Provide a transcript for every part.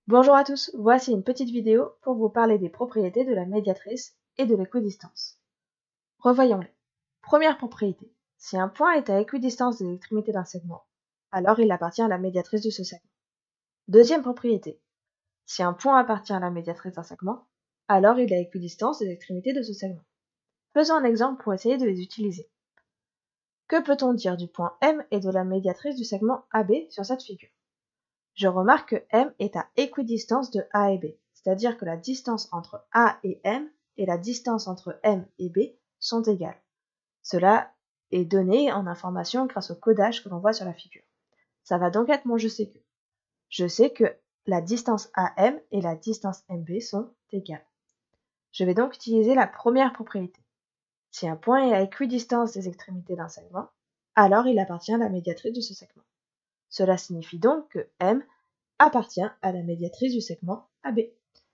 Bonjour à tous, voici une petite vidéo pour vous parler des propriétés de la médiatrice et de l'équidistance. Revoyons-les. Première propriété. Si un point est à équidistance de l'extrémité d'un segment, alors il appartient à la médiatrice de ce segment. Deuxième propriété. Si un point appartient à la médiatrice d'un segment, alors il est à équidistance des extrémités de ce segment. Faisons un exemple pour essayer de les utiliser. Que peut-on dire du point M et de la médiatrice du segment AB sur cette figure? Je remarque que M est à équidistance de A et B, c'est-à-dire que la distance entre A et M et la distance entre M et B sont égales. Cela est donné en information grâce au codage que l'on voit sur la figure. Ça va donc être mon je sais que. Je sais que la distance AM et la distance MB sont égales. Je vais donc utiliser la première propriété. Si un point est à équidistance des extrémités d'un segment, alors il appartient à la médiatrice de ce segment. Cela signifie donc que M appartient à la médiatrice du segment AB.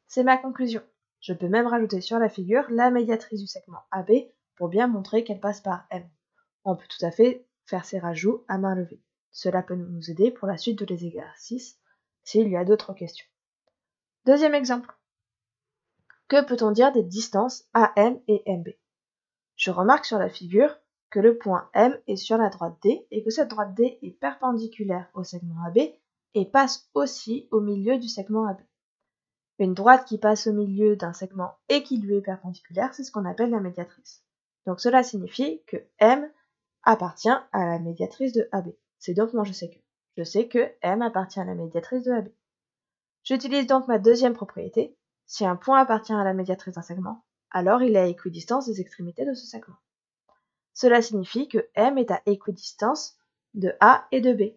C'est ma conclusion. Je peux même rajouter sur la figure la médiatrice du segment AB pour bien montrer qu'elle passe par M. On peut tout à fait faire ces rajouts à main levée. Cela peut nous aider pour la suite de l'exercice s'il y a d'autres questions. Deuxième exemple. Que peut-on dire des distances AM et MB? Je remarque sur la figure que le point M est sur la droite D et que cette droite D est perpendiculaire au segment AB et passe aussi au milieu du segment AB. Une droite qui passe au milieu d'un segment et qui lui est perpendiculaire, c'est ce qu'on appelle la médiatrice. Donc cela signifie que M appartient à la médiatrice de AB. C'est donc mon je sais que. Je sais que M appartient à la médiatrice de AB. J'utilise donc ma deuxième propriété. Si un point appartient à la médiatrice d'un segment, alors il est à équidistance des extrémités de ce segment. Cela signifie que M est à équidistance de A et de B.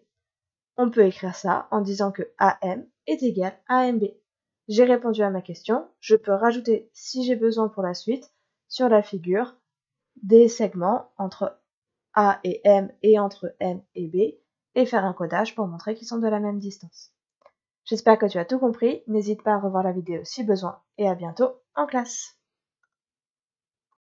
On peut écrire ça en disant que AM est égal à MB. J'ai répondu à ma question, je peux rajouter, si j'ai besoin pour la suite, sur la figure, des segments entre A et M et entre M et B, et faire un codage pour montrer qu'ils sont de la même distance. J'espère que tu as tout compris, n'hésite pas à revoir la vidéo si besoin, et à bientôt en classe.